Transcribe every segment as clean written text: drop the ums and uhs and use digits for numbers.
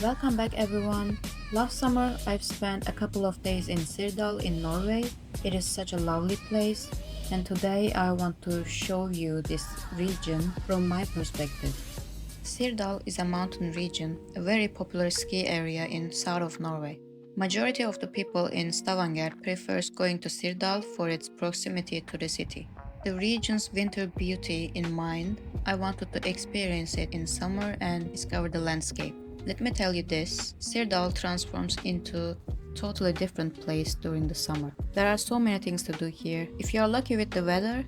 Welcome back everyone. Last summer I've spent a couple of days in Sirdal in Norway. It is such a lovely place, and today I want to show you this region from my perspective. Sirdal is a mountain region, a very popular ski area in south of Norway. Majority of the people in Stavanger prefers going to Sirdal for its proximity to the city. The region's winter beauty in mind, I wanted to experience it in summer and discover the landscape. Let me tell you this, Sirdal transforms into a totally different place during the summer. There are so many things to do here. If you are lucky with the weather,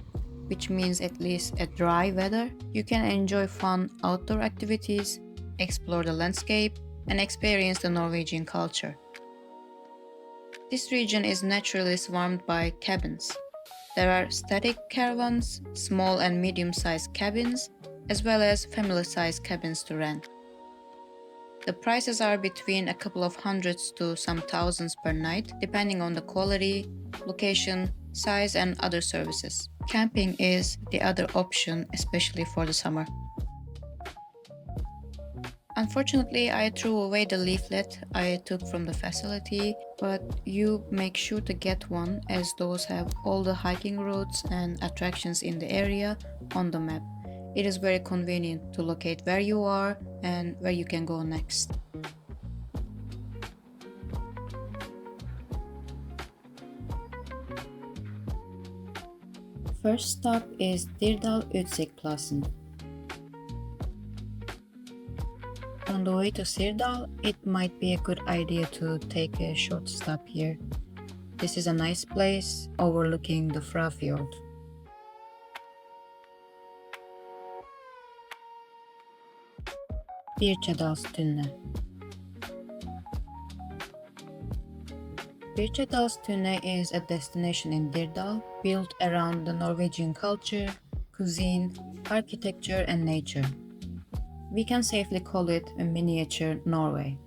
which means at least a dry weather, you can enjoy fun outdoor activities, explore the landscape, and experience the Norwegian culture. This region is naturally swarmed by cabins. There are static caravans, small and medium-sized cabins, as well as family-sized cabins to rent. The prices are between a couple of hundreds to some thousands per night, depending on the quality, location, size, and other services. Camping is the other option, especially for the summer. Unfortunately, I threw away the leaflet I took from the facility, but you make sure to get one, as those have all the hiking routes and attractions in the area on the map. It is very convenient to locate where you are and where you can go next. First stop is Dirdal Viewpoint. On the way to Sirdal, it might be a good idea to take a short stop here. This is a nice place overlooking the Fjord. Byrkjedalstunet. Byrkjedalstunet is a destination in Dirdal built around the Norwegian culture, cuisine, architecture and nature. We can safely call it a miniature Norway.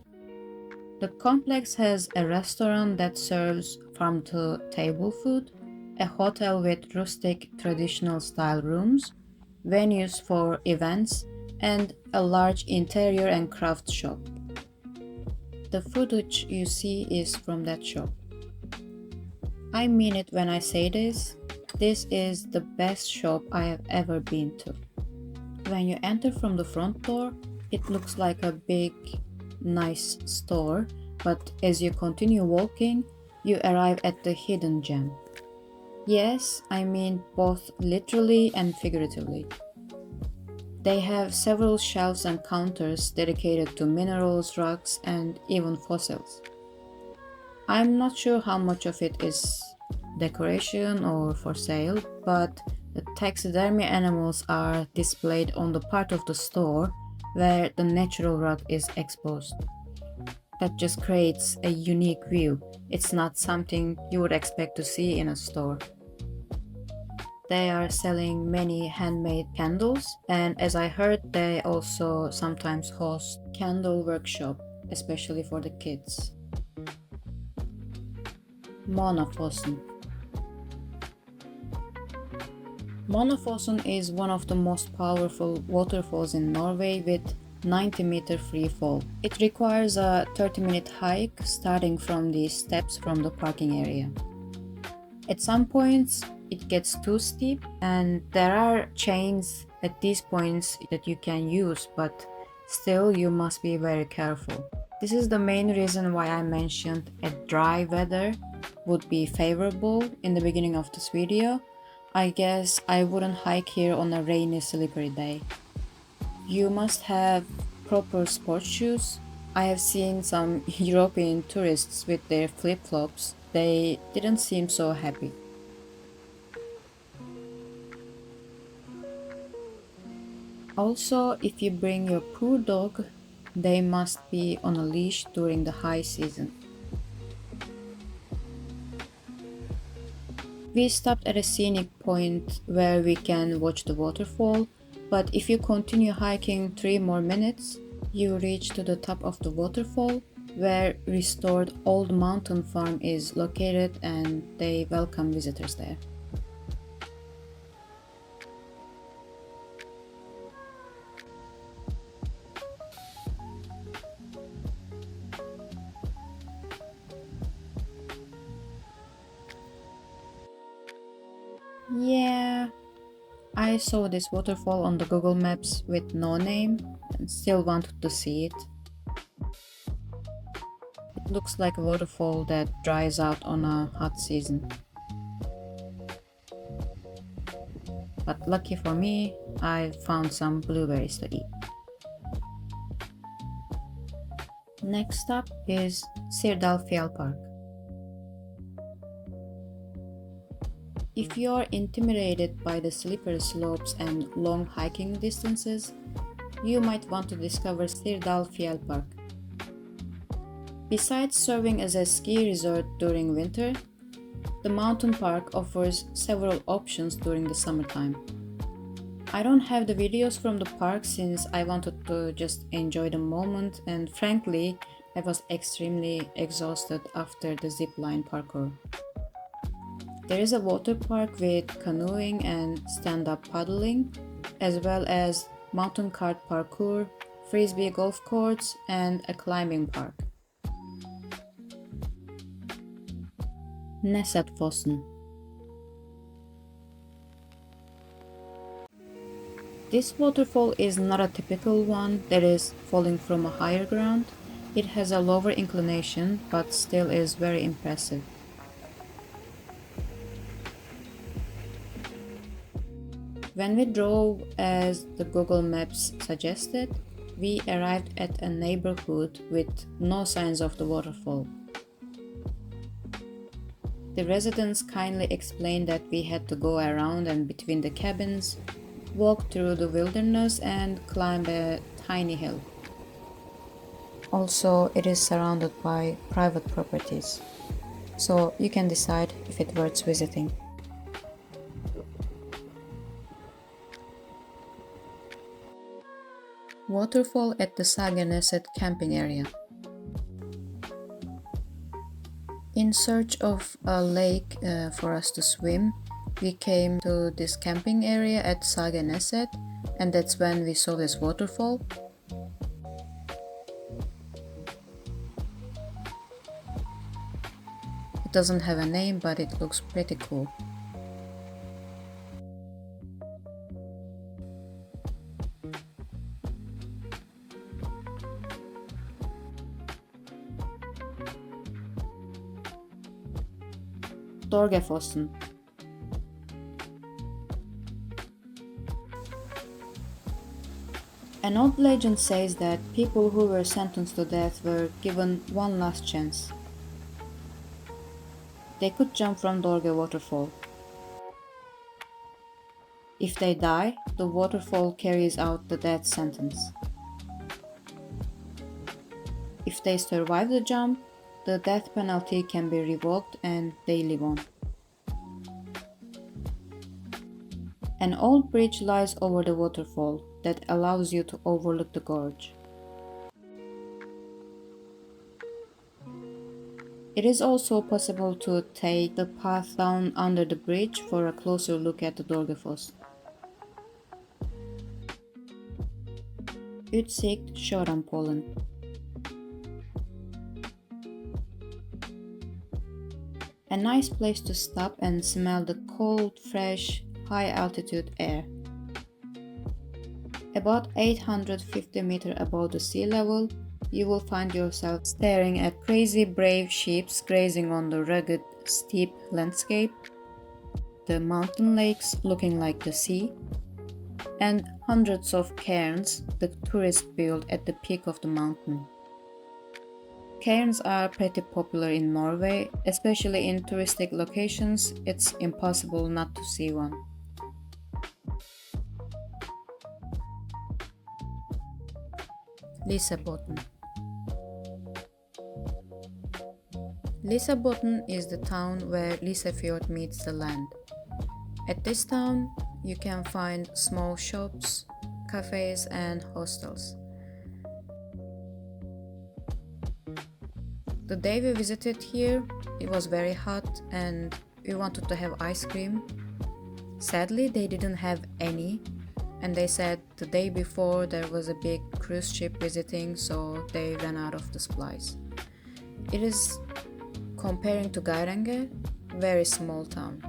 The complex has a restaurant that serves farm-to-table food, a hotel with rustic traditional style rooms, venues for events, and a large interior and craft shop. The footage you see is from that shop. I mean it when I say this. This is the best shop I have ever been to. When you enter from the front door, it looks like a big, nice store, but as you continue walking, you arrive at the hidden gem. Yes, I mean both literally and figuratively. They have several shelves and counters dedicated to minerals, rocks, and even fossils. I'm not sure how much of it is decoration or for sale, but the taxidermy animals are displayed on the part of the store where the natural rock is exposed. That just creates a unique view. It's not something you would expect to see in a store. They are selling many handmade candles, and as I heard, they also sometimes host candle workshop, especially for the kids. Månafossen. Månafossen is one of the most powerful waterfalls in Norway with 90-meter free fall. It requires a 30-minute hike starting from the steps from the parking area. At some points, it gets too steep, and there are chains at these points that you can use, but still you must be very careful. This is the main reason why I mentioned a dry weather would be favorable in the beginning of this video. I guess I wouldn't hike here on a rainy, slippery day. You must have proper sports shoes. I have seen some European tourists with their flip-flops. They didn't seem so happy. Also, if you bring your poor dog, they must be on a leash during the high season. We stopped at a scenic point where we can watch the waterfall, but if you continue hiking 3 more minutes, you reach to the top of the waterfall where restored old mountain farm is located, and they welcome visitors there. Yeah, I saw this waterfall on the Google Maps with no name and still wanted to see it. It looks like a waterfall that dries out on a hot season. But lucky for me, I found some blueberries to eat. Next up is Sirdal Fjellpark. If you're intimidated by the slippery slopes and long hiking distances, you might want to discover Sirdal Fjellpark. Besides serving as a ski resort during winter, the mountain park offers several options during the summertime. I don't have the videos from the park since I wanted to just enjoy the moment, and frankly, I was extremely exhausted after the zipline parkour. There is a water park with canoeing and stand-up paddling, as well as mountain cart parkour, frisbee golf courts, and a climbing park. Nessetfossen. This waterfall is not a typical one that is falling from a higher ground. It has a lower inclination, but still is very impressive. When we drove as the Google Maps suggested, we arrived at a neighborhood with no signs of the waterfall. The residents kindly explained that we had to go around and between the cabins, walk through the wilderness and climb a tiny hill. Also, it is surrounded by private properties, so you can decide if it worth visiting. Waterfall at the Sageneset camping area. In search of a lake for us to swim, we came to this camping area at Sageneset, and that's when we saw this waterfall. It doesn't have a name, but it looks pretty cool. Dorgefossen. An old legend says that people who were sentenced to death were given one last chance. They could jump from Dorge waterfall. If they die, the waterfall carries out the death sentence. If they survive the jump, the death penalty can be revoked and they live on. An old bridge lies over the waterfall that allows you to overlook the gorge. It is also possible to take the path down under the bridge for a closer look at the Dorgefossen. Tjodanpollen. A nice place to stop and smell the cold, fresh, high-altitude air. About 850 meters above the sea level, you will find yourself staring at crazy brave sheep grazing on the rugged, steep landscape, the mountain lakes looking like the sea, and hundreds of cairns the tourists build at the peak of the mountain. Cairns are pretty popular in Norway, especially in touristic locations. It's impossible not to see one. Lysebotn. Lysebotn is the town where Lysefjord meets the land. At this town, you can find small shops, cafes and hostels. The day we visited here, it was very hot and we wanted to have ice cream. Sadly, they didn't have any, and they said the day before there was a big cruise ship visiting, so they ran out of the supplies. It is, comparing to Geiranger, very small town.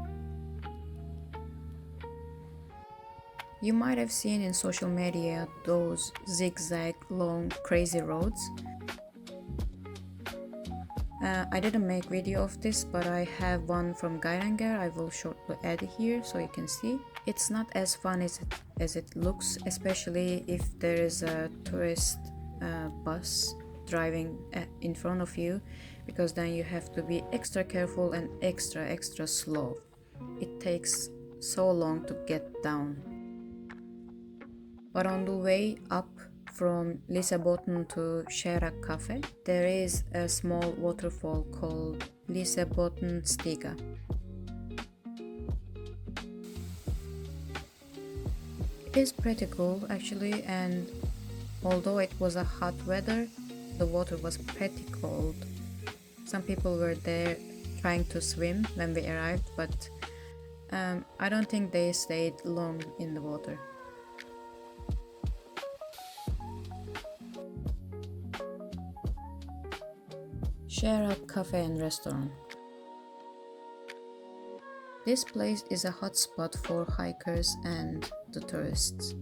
You might have seen in social media those zigzag long crazy roads. I didn't make video of this, but I have one from Geiranger. I will shortly add it here so you can see. It's not as fun as it looks, especially if there is a tourist bus driving in front of you, because then you have to be extra careful and extra slow. It takes so long to get down. But on the way up from Lysebotn to Kjerag cafe, there is a small waterfall called Lysebotn Stiga. It is pretty cool actually, and although it was a hot weather, the water was pretty cold. Some people were there trying to swim when we arrived, but I don't think they stayed long in the water. Kjerag Cafe and Restaurant. This place is a hotspot for hikers and the tourists.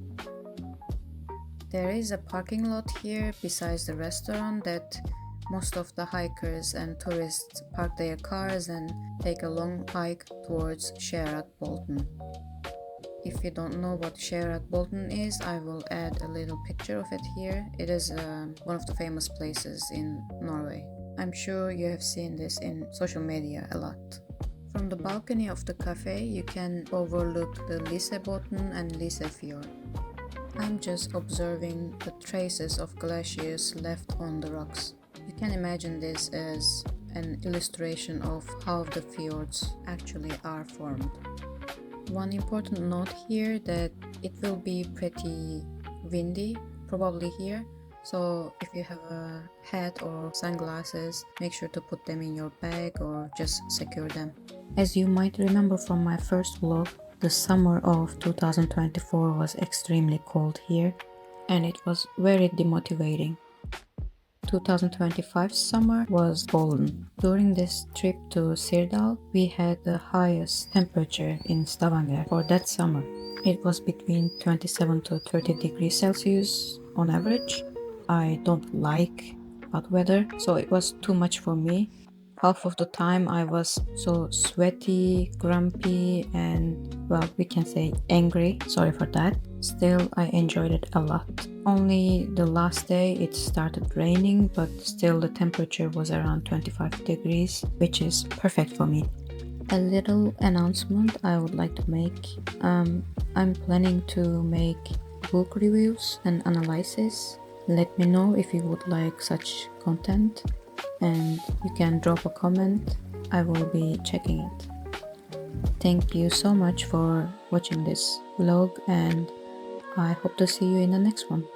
There is a parking lot here besides the restaurant that most of the hikers and tourists park their cars and take a long hike towards Kjeragbolten. If you don't know what Kjeragbolten is, I will add a little picture of it here. It is one of the famous places in Norway. I'm sure you have seen this in social media a lot. From the balcony of the cafe, you can overlook the Lysebotn and Lysefjord. I'm just observing the traces of glaciers left on the rocks. You can imagine this as an illustration of how the fjords actually are formed. One important note here that it will be pretty windy, probably here. So if you have a hat or sunglasses, make sure to put them in your bag or just secure them. As you might remember from my first vlog, the summer of 2024 was extremely cold here and it was very demotivating. 2025 summer was golden. During this trip to Sirdal, we had the highest temperature in Stavanger for that summer. It was between 27 to 30 degrees Celsius on average. I don't like hot weather, so it was too much for me. Half of the time I was so sweaty, grumpy, and well, we can say angry. Sorry for that. Still, I enjoyed it a lot. Only the last day it started raining, but still the temperature was around 25 degrees, which is perfect for me. A little announcement I would like to make. I'm planning to make book reviews and analysis. Let me know if you would like such content, and you can drop a comment. I will be checking it. Thank you so much for watching this vlog, and I hope to see you in the next one.